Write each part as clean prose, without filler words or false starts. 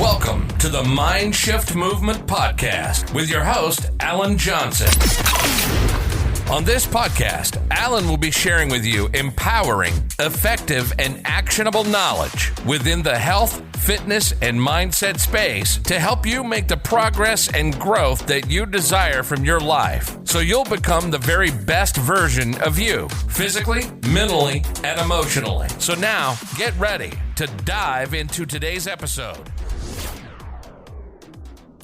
Welcome to the Mind Shift Movement Podcast with your host, Alan Johnson. On this podcast, Alan will be sharing with you empowering, effective, and actionable knowledge within the health, fitness, and mindset space to help you make the progress and growth that you desire from your life so you'll become the very best version of you, physically, mentally, and emotionally. So now, get ready to dive into today's episode.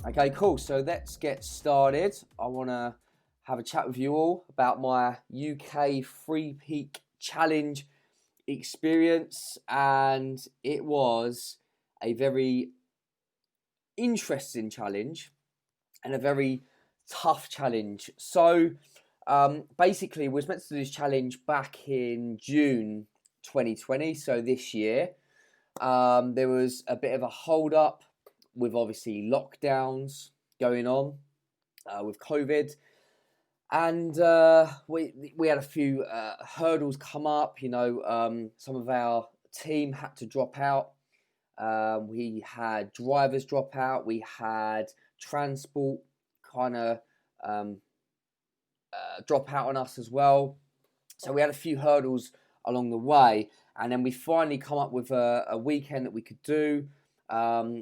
Okay, cool. So let's get started. I want to have a chat with you all about my UK Free Peak Challenge experience, and it was a very interesting challenge and a very tough challenge. So basically, we was meant to do this challenge back in June 2020, so this year. There was a bit of a hold up with obviously lockdowns going on with COVID. And we had a few hurdles come up. You know, some of our team had to drop out. We had drivers drop out. We had transport kind of drop out on us as well. So we had a few hurdles along the way. And then we finally come up with a weekend that we could do.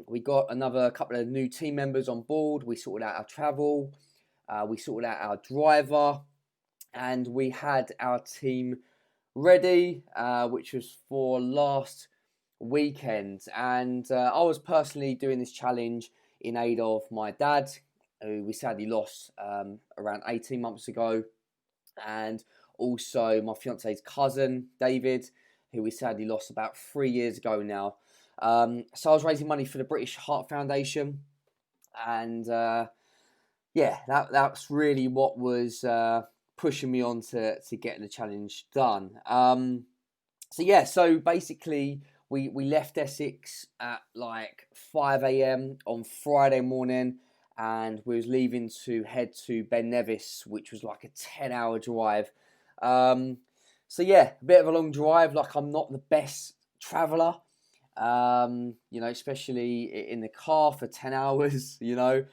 We got another couple of new team members on board. We sorted out our travel. We sorted out our driver, and we had our team ready, which was for last weekend. And I was personally doing this challenge in aid of my dad, who we sadly lost around 18 months ago, and also my fiance's cousin, David, who we sadly lost about 3 years ago now. So I was raising money for the British Heart Foundation, and yeah, that's really what was pushing me on to get the challenge done. So basically we left Essex at like 5 a.m. on Friday morning, and we was leaving to head to Ben Nevis, which was like a 10-hour drive. So yeah, a bit of a long drive. Like, I'm not the best traveller, you know, especially in the car for 10 hours, you know.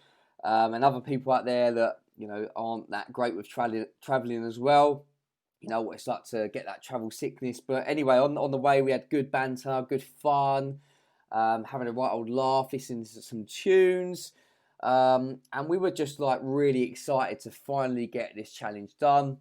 And other people out there that, you know, aren't that great with traveling as well. You know what it's like to get that travel sickness. But anyway, on the way, we had good banter, good fun, having a right old laugh, listening to some tunes. And we were just like really excited to finally get this challenge done.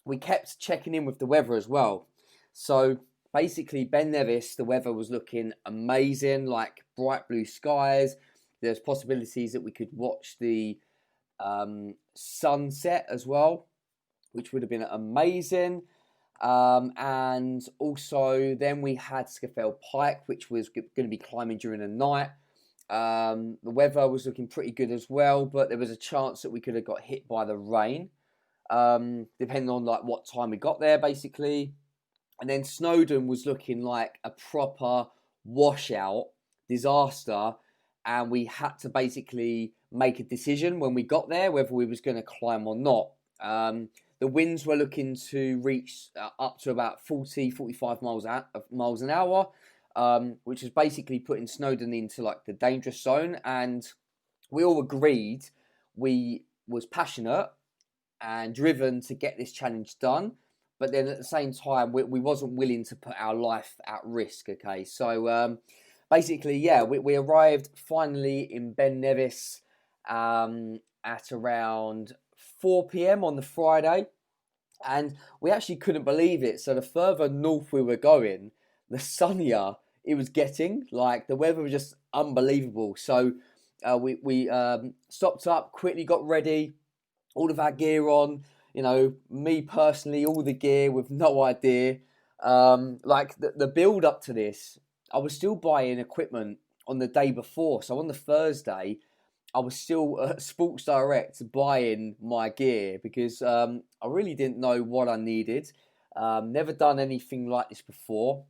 We kept checking in with the weather as well. So basically, Ben Nevis, the weather was looking amazing, like bright blue skies. There's possibilities that we could watch the sunset as well, which would have been amazing. And also then we had Scafell Pike, which was going to be climbing during the night. The weather was looking pretty good as well, but there was a chance that we could have got hit by the rain, depending on like what time we got there, basically. And then Snowdon was looking like a proper washout disaster. And we had to basically make a decision when we got there whether we was going to climb or not. The winds were looking to reach up to about 45 miles an hour, which is basically putting Snowdon into like the dangerous zone. And we all agreed we was passionate and driven to get this challenge done. But then at the same time, we wasn't willing to put our life at risk, okay? So basically, yeah, we arrived finally in Ben Nevis at around 4 p.m. on the Friday. And we actually couldn't believe it. So the further north we were going, the sunnier it was getting. Like, the weather was just unbelievable. So we stopped up, quickly got ready, all of our gear on. You know, me personally, all the gear with no idea. Like, the build up to this, I was still buying equipment on the day before. So on the Thursday, I was still at Sports Direct buying my gear because I really didn't know what I needed. Never done anything like this before.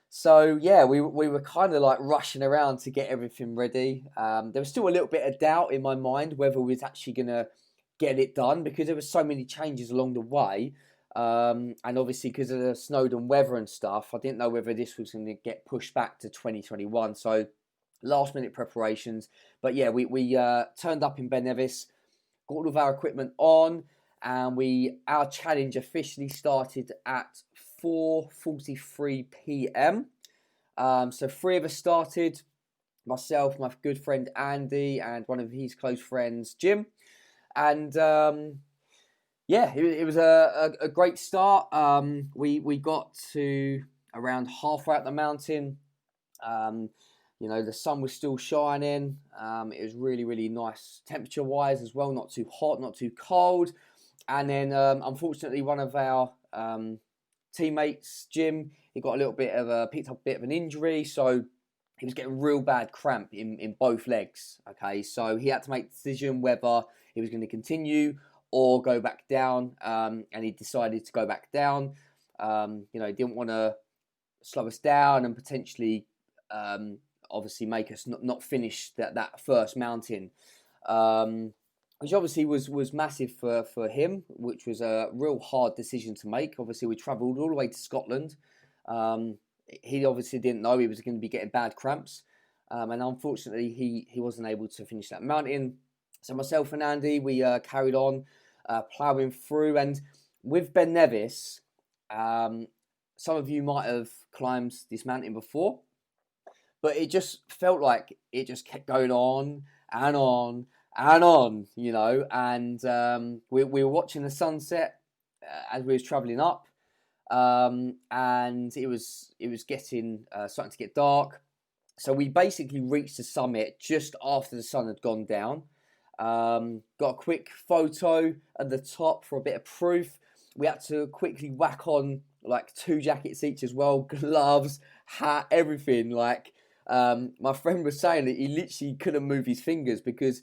So yeah, we were kind of like rushing around to get everything ready. There was still a little bit of doubt in my mind whether we was actually going to get it done because there were so many changes along the way. And obviously because of the Snowdon weather and stuff, I didn't know whether this was going to get pushed back to 2021. So last minute preparations. But yeah, we turned up in Ben Nevis, got all of our equipment on, and our challenge officially started at 4:43 p.m. So three of us started, myself, my good friend Andy, and one of his close friends, Jim. And yeah, it was a great start. We got to around halfway up the mountain. The sun was still shining. It was really, really nice temperature-wise as well. Not too hot, not too cold. And then, unfortunately, one of our teammates, Jim, he got picked up a bit of an injury. So he was getting real bad cramp in both legs. Okay, so he had to make the decision whether he was going to continue or go back down. And he decided to go back down. He didn't want to slow us down and potentially obviously make us not finish that first mountain, which obviously was massive for him, which was a real hard decision to make. Obviously, we travelled all the way to Scotland. He obviously didn't know he was going to be getting bad cramps, and unfortunately he wasn't able to finish that mountain. So myself and Andy, we carried on ploughing through. And with Ben Nevis, some of you might have climbed this mountain before, but it just felt like it just kept going on and on and on, and we were watching the sunset as we was travelling up, and it was getting starting to get dark. So we basically reached the summit just after the sun had gone down. Got a quick photo at the top for a bit of proof. We had to quickly whack on like 2 jackets each as well, gloves, hat, everything. My friend was saying that he literally couldn't move his fingers because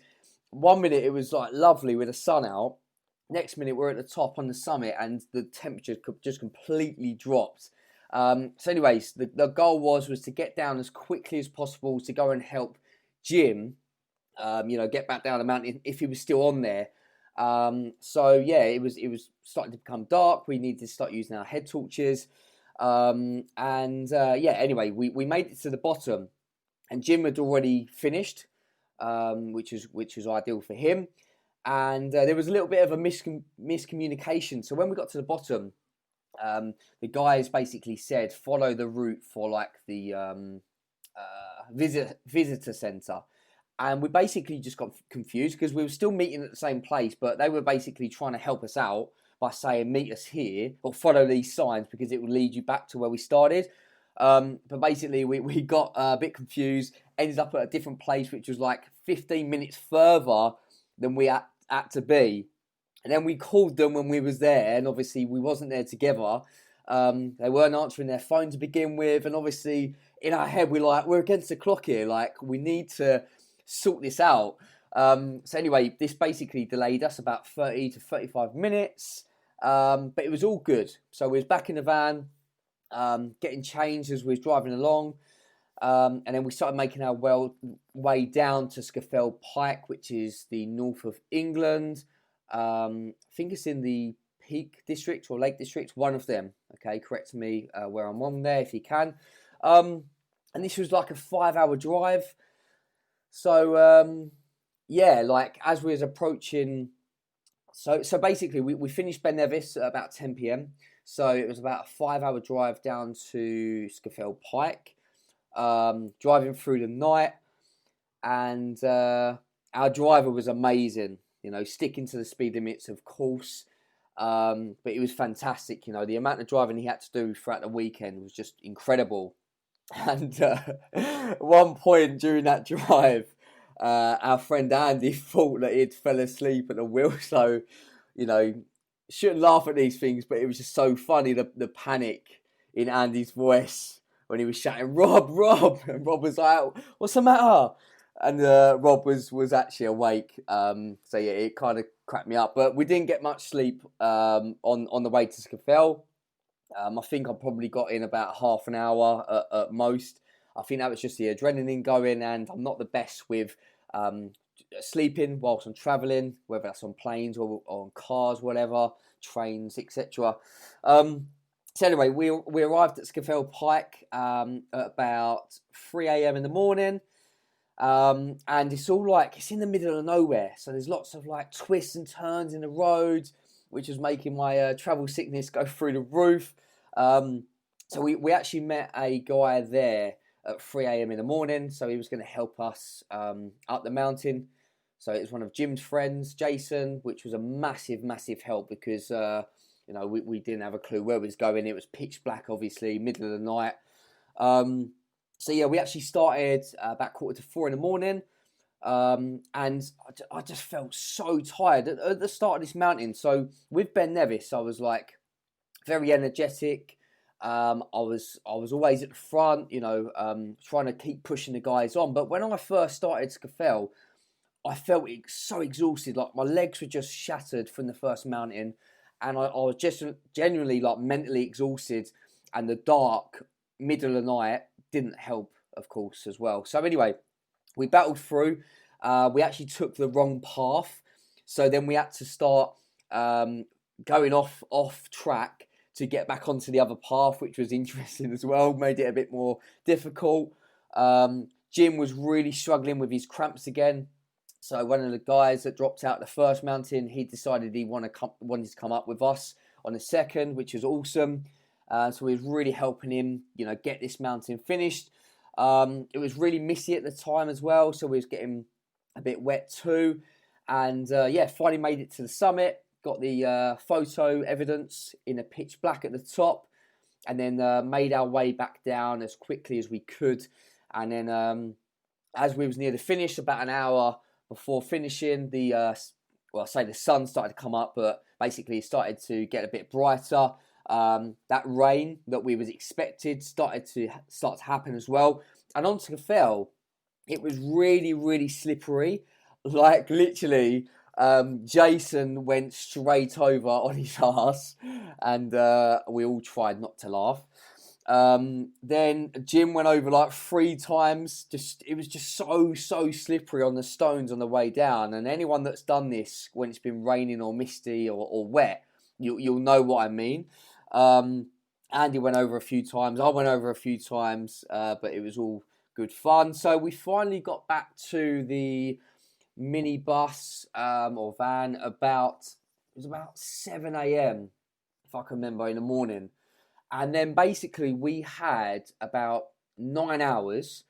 one minute it was like lovely with the sun out. Next minute we're at the top on the summit and the temperature just completely dropped. So anyways, the goal was to get down as quickly as possible to go and help Jim, get back down the mountain if he was still on there. So yeah, it was starting to become dark. We needed to start using our head torches. Anyway, we made it to the bottom, and Jim had already finished, which was ideal for him. And there was a little bit of a miscommunication. So when we got to the bottom, the guys basically said follow the route for like the visitor centre. And we basically just got confused because we were still meeting at the same place, but they were basically trying to help us out by saying, meet us here or follow these signs because it will lead you back to where we started. But basically we got a bit confused, ended up at a different place, which was like 15 minutes further than we had to be. And then we called them when we was there, and obviously we wasn't there together. They weren't answering their phone to begin with. And obviously in our head, we're against the clock here. Like, we need to sort this out. So anyway, this basically delayed us about 30 to 35 minutes, but it was all good. So we was back in the van, getting changed as we was driving along, and then we started making our way down to Scafell Pike, which is the north of England. I think it's in the Peak District or Lake District, one of them. Okay, correct me where I'm on there if you can. And this was like a 5-hour drive. So, as we was approaching, so basically we finished Ben Nevis at about 10 p.m. So it was about a 5-hour drive down to Scafell Pike, driving through the night, and our driver was amazing, sticking to the speed limits, of course, but it was fantastic. The amount of driving he had to do throughout the weekend was just incredible. And at one point during that drive, our friend Andy thought that he'd fell asleep at the wheel. So, shouldn't laugh at these things, but it was just so funny, the panic in Andy's voice when he was shouting, Rob! And Rob was like, what's the matter? And Rob was actually awake. So yeah, it kind of cracked me up. But we didn't get much sleep on the way to Scafell. I think I probably got in about half an hour at most. I think that was just the adrenaline going, and I'm not the best with sleeping whilst I'm travelling, whether that's on planes or on cars, whatever, trains, etc. So anyway, we arrived at Scafell Pike at about 3 a.m. in the morning. And it's all like, it's in the middle of nowhere. So there's lots of like twists and turns in the roads, which was making my travel sickness go through the roof. So we actually met a guy there at 3 a.m. in the morning. So he was going to help us up the mountain. So it was one of Jim's friends, Jason, which was a massive, massive help because, we didn't have a clue where we was going. It was pitch black, obviously, middle of the night. So yeah, we actually started about 3:45 in the morning. And I just felt so tired at the start of this mountain. So with Ben Nevis, I was like very energetic. I was always at the front, trying to keep pushing the guys on. But when I first started Scafell, I felt so exhausted. Like my legs were just shattered from the first mountain, and I was just genuinely like mentally exhausted. And the dark middle of the night didn't help, of course, as well. So anyway, we battled through. We actually took the wrong path, so then we had to start going off track to get back onto the other path, which was interesting as well. Made it a bit more difficult. Jim was really struggling with his cramps again. So one of the guys that dropped out the first mountain, he decided he wanted to come up with us on the second, which was awesome. So we was really helping him, get this mountain finished. It was really misty at the time as well, so we was getting a bit wet too. And finally made it to the summit. Got the photo evidence in a pitch black at the top, and then made our way back down as quickly as we could. And then as we was near the finish, about an hour before finishing, the sun started to come up, but basically it started to get a bit brighter. That rain that we was expected started to happen as well. And on Scafell, it was really, really slippery. Like literally, Jason went straight over on his ass, and we all tried not to laugh. Then Jim went over like 3 times. It was just so slippery on the stones on the way down. And anyone that's done this when it's been raining or misty or wet, you'll know what I mean. Andy went over a few times. I went over a few times, but it was all good fun. So we finally got back to the minibus or van it was about 7 a.m. if I can remember, in the morning. And then basically we had about 9 hours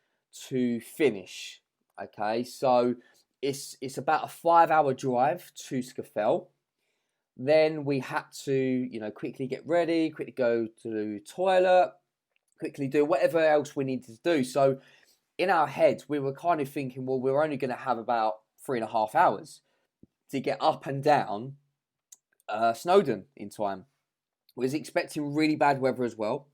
to finish. Okay, so it's about a 5-hour drive to Scafell. Then we had to, quickly get ready, quickly go to the toilet, quickly do whatever else we needed to do. So in our heads, we were kind of thinking, well, we're only going to have about 3.5 hours to get up and down Snowdon in time. We was expecting really bad weather as well.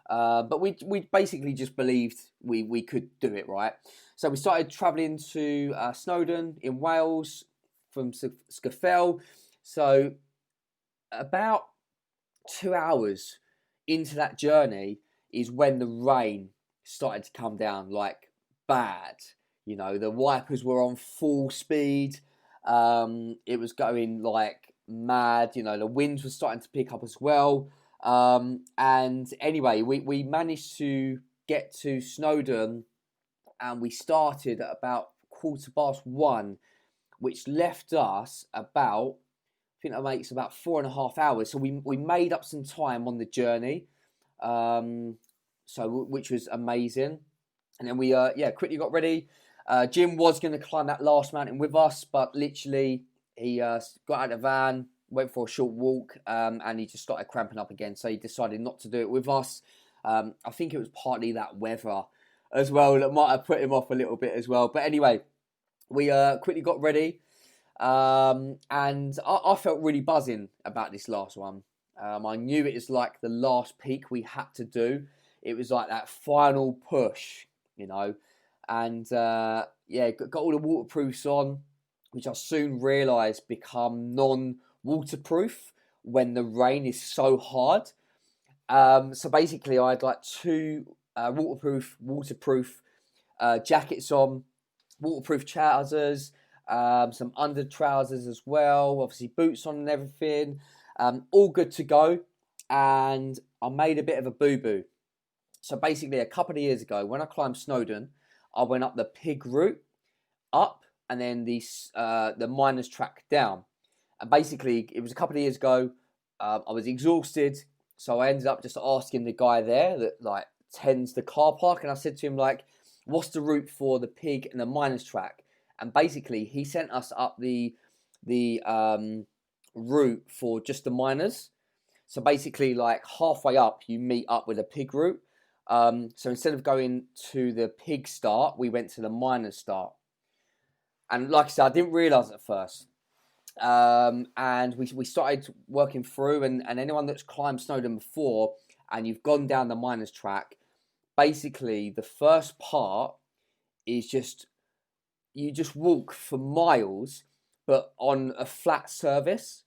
But we basically just believed we could do it, right? So we started travelling to Snowdon in Wales from Scafell. So about 2 hours into that journey is when the rain started to come down like bad. The wipers were on full speed. It was going like mad. The winds were starting to pick up as well. And anyway, we managed to get to Snowdon, and we started at about 1:15, which left us about, I think that makes about 4.5 hours. So we made up some time on the journey, which was amazing. And then we quickly got ready. Jim was going to climb that last mountain with us, but literally he got out of the van, went for a short walk, and he just started cramping up again. So he decided not to do it with us. I think it was partly that weather as well that might have put him off a little bit as well. But anyway, we quickly got ready, and I felt really buzzing about this last one. I knew it was like the last peak we had to do. It was like that final push, and got all the waterproofs on, which I soon realised become non-waterproof when the rain is so hard. So basically I had like 2 waterproof jackets on, waterproof trousers, some under trousers as well, obviously boots on and everything, all good to go. And I made a bit of a boo-boo. So basically a couple of years ago when I climbed Snowdon, I went up the pig route up, and then the miners track down. And basically, it was a couple of years ago. I was exhausted, so I ended up just asking the guy there that like tends the car park, and I said to him like, "What's the route for the pig and the miners track?" And basically, he sent us up the route for just the miners. So basically, like halfway up, you meet up with a pig route. So instead of going to the pig start, we went to the miners start. And like I said, I didn't realise at first. And we started working through, and anyone that's climbed Snowdon before and you've gone down the miners track, basically the first part is you just walk for miles, but on a flat surface.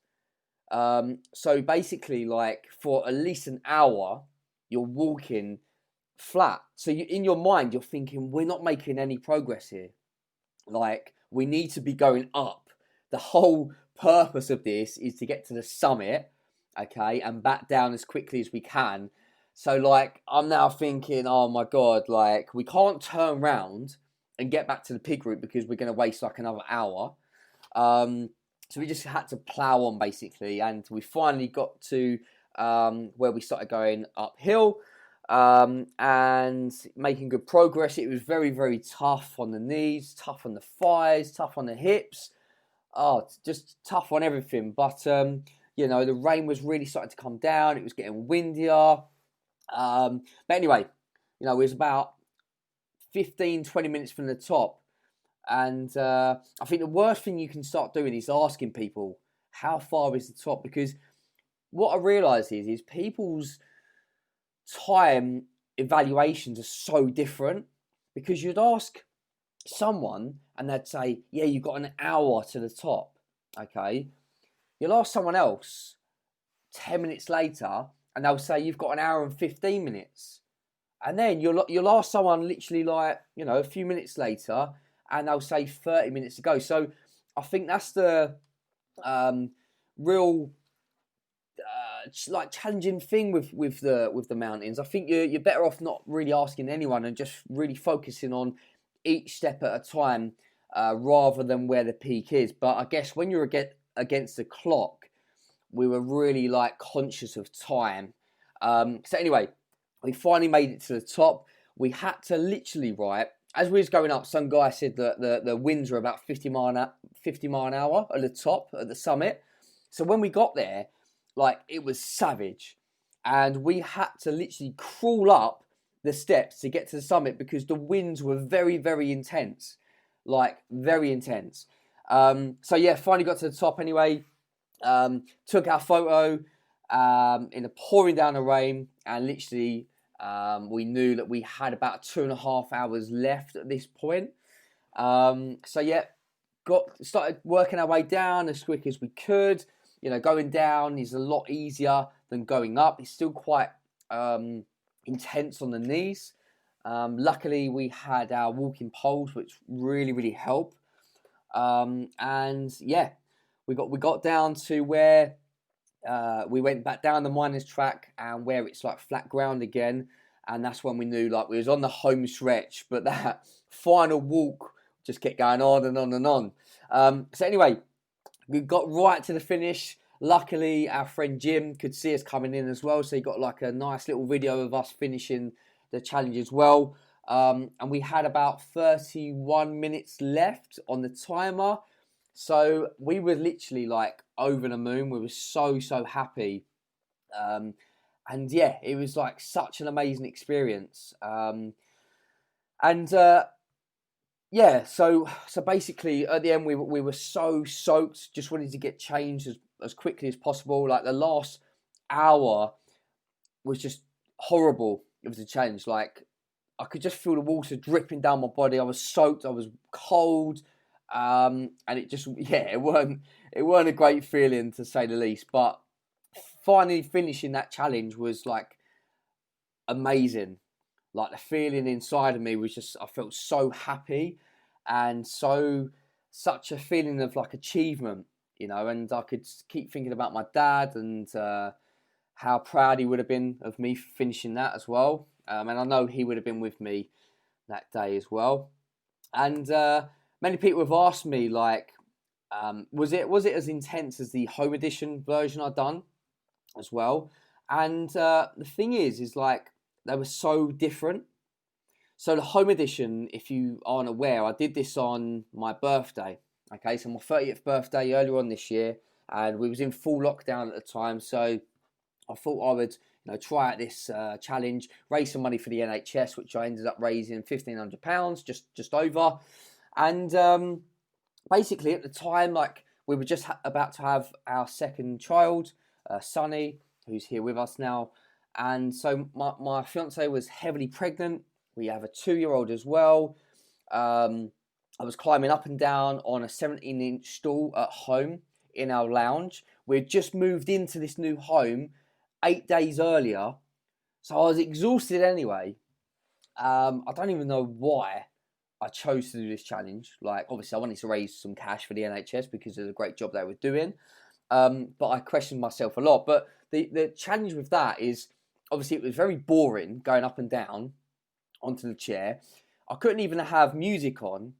So basically, like for at least an hour, you're walking flat. So in your mind, you're thinking, we're not making any progress here. Like, we need to be going up. The whole purpose of this is to get to the summit, okay, and back down as quickly as we can. So, like, I'm now thinking, oh my God, like, we can't turn around and get back to the pig route because we're going to waste like another hour. So we just had to plow on basically, and we finally got to where we started going uphill and making good progress. It was very, very tough on the knees, tough on the thighs, tough on the hips. Oh, just tough on everything. But, you know, the rain was really starting to come down. It was getting windier. But anyway, you know, it was about 15, 20 minutes from the top. And I think the worst thing you can start doing is asking people, how far is the top? Because what I realise is people's time evaluations are so different. Because you'd ask someone and they'd say, yeah, you've got an hour to the top. Okay. You'll ask someone else 10 minutes later and they'll say, you've got an hour and 15 minutes. And then you'll ask someone literally like, you know, a few minutes later, and they'll say 30 minutes to go. So I think that's the real like challenging thing with the mountains. I think you're better off not really asking anyone and just really focusing on each step at a time rather than where the peak is. But I guess when you're against the clock, we were really like conscious of time. So anyway, we finally made it to the top. We had to literally, right, as we was going up, some guy said that the winds were about 50 mile an hour at the top, at the summit. So when we got there, like, it was savage. And we had to literally crawl up the steps to get to the summit because the winds were very, very intense. Like, very intense. So yeah, finally got to the top anyway. Took our photo in the pouring down the rain, and literally we knew that we had about 2.5 hours left at this point. So yeah, started working our way down as quick as we could. You know, going down is a lot easier than going up. It's still quite intense on the knees. Luckily, we had our walking poles, which really, really helped. And yeah, we got down to where we went back down the miners track and where it's like flat ground again. And that's when we knew like we was on the home stretch, but that final walk just kept going on and on and on. So anyway, we got right to the finish. Luckily, our friend Jim could see us coming in as well. So he got like a nice little video of us finishing the challenge as well. And we had about 31 minutes left on the timer. So we were literally like over the moon. We were so happy. And yeah, it was like such an amazing experience. Yeah, so basically at the end we were so soaked, just wanted to get changed as quickly as possible. Like the last hour was just horrible. It was a change. Like I could just feel the water dripping down my body. I was soaked. I was cold. And it just, yeah, it weren't a great feeling to say the least. But finally finishing that challenge was like amazing. Like the feeling inside of me was just, I felt so happy and such a feeling of like achievement, you know, and I could keep thinking about my dad and how proud he would have been of me finishing that as well. And I know he would have been with me that day as well. And many people have asked me, like, was it as intense as the home edition version I'd done as well? And the thing is like, they were so different. So the home edition, if you aren't aware, I did this on my birthday. Okay, so my 30th birthday earlier on this year, and we was in full lockdown at the time. So I thought I would, try out this challenge, raise some money for the NHS, which I ended up raising £1,500, just over. And basically at the time, like, we were just about to have our second child, Sunny, who's here with us now. And so my fiance was heavily pregnant. We have a 2-year-old as well. I was climbing up and down on a 17-inch stool at home in our lounge. We'd just moved into this new home 8 days earlier. So I was exhausted anyway. I don't even know why I chose to do this challenge. Like, obviously, I wanted to raise some cash for the NHS because of the great job they were doing. But I questioned myself a lot. But the challenge with that is, obviously, it was very boring going up and down onto the chair. I couldn't even have music on,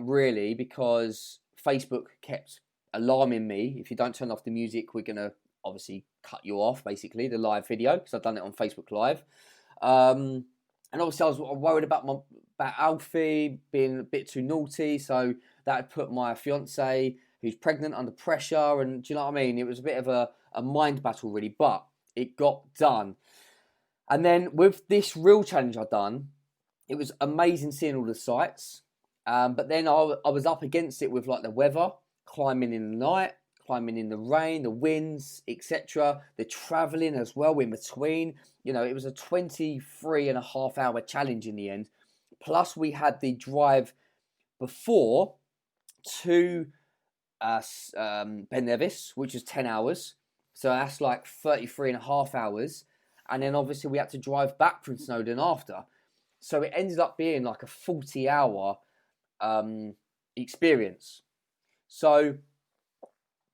really, because Facebook kept alarming me. If you don't turn off the music, we're going to obviously cut you off, basically, the live video, because I've done it on Facebook Live. And obviously, I was worried about Alfie being a bit too naughty, so that had put my fiance, who's pregnant, under pressure, and do you know what I mean? It was a bit of a mind battle, really, but it got done. And then with this real challenge I'd done, it was amazing seeing all the sights. But then I was up against it with, like, the weather, climbing in the night, climbing in the rain, the winds, etc. The travelling as well in between. It was a 23.5-hour challenge in the end. Plus, we had the drive before to Ben Nevis, which was 10 hours. So that's like 33.5 hours. And then obviously we had to drive back from Snowdon after. So it ended up being like a 40-hour experience. So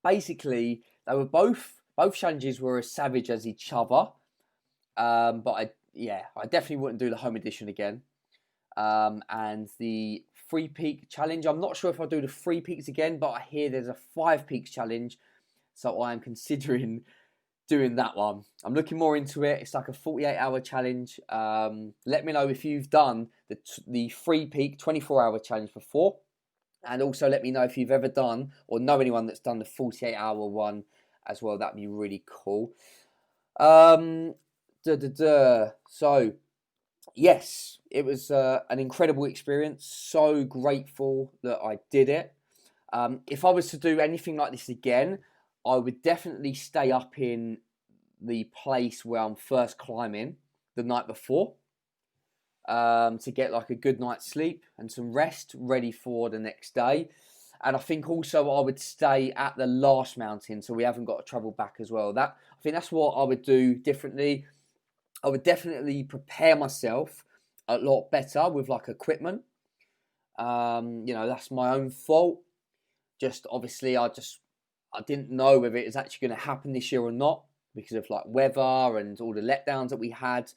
basically, they were both challenges were as savage as each other. But I definitely wouldn't do the home edition again. And the 3 peak challenge, I'm not sure if I'll do the 3 peaks again, but I hear there's a 5 peaks challenge. So I am considering doing that one. I'm looking more into it. It's like a 48-hour challenge. Let me know if you've done the 3 peak 24-hour challenge before. And also let me know if you've ever done or know anyone that's done the 48-hour one as well. That'd be really cool. So, yes, it was an incredible experience. So grateful that I did it. If I was to do anything like this again, I would definitely stay up in the place where I'm first climbing the night before to get like a good night's sleep and some rest ready for the next day. And I think also I would stay at the last mountain so we haven't got to travel back as well. I think that's what I would do differently. I would definitely prepare myself a lot better with like equipment. That's my own fault. Just obviously I didn't know whether it was actually going to happen this year or not because of like weather and all the letdowns that we had.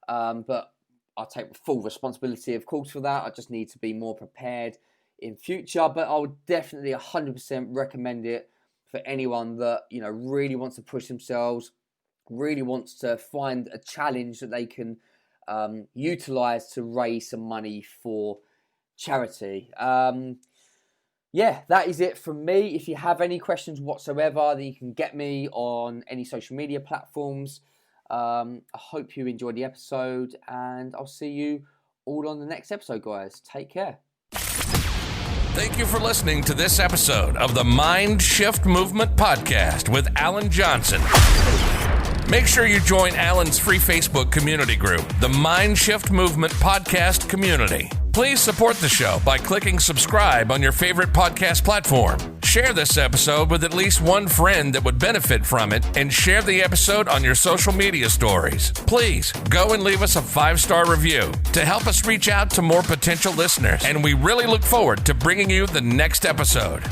But I take full responsibility, of course, for that. I just need to be more prepared in future. But I would definitely 100% recommend it for anyone that, really wants to push themselves, really wants to find a challenge that they can utilize to raise some money for charity. That is it from me. If you have any questions whatsoever, then you can get me on any social media platforms. I hope you enjoyed the episode, and I'll see you all on the next episode, guys. Take care. Thank you for listening to this episode of the Mind Shift Movement Podcast with Alan Johnson. Make sure you join Alan's free Facebook community group, the Mind Shift Movement Podcast Community. Please support the show by clicking subscribe on your favorite podcast platform. Share this episode with at least one friend that would benefit from it, and share the episode on your social media stories. Please go and leave us a 5-star review to help us reach out to more potential listeners, and we really look forward to bringing you the next episode.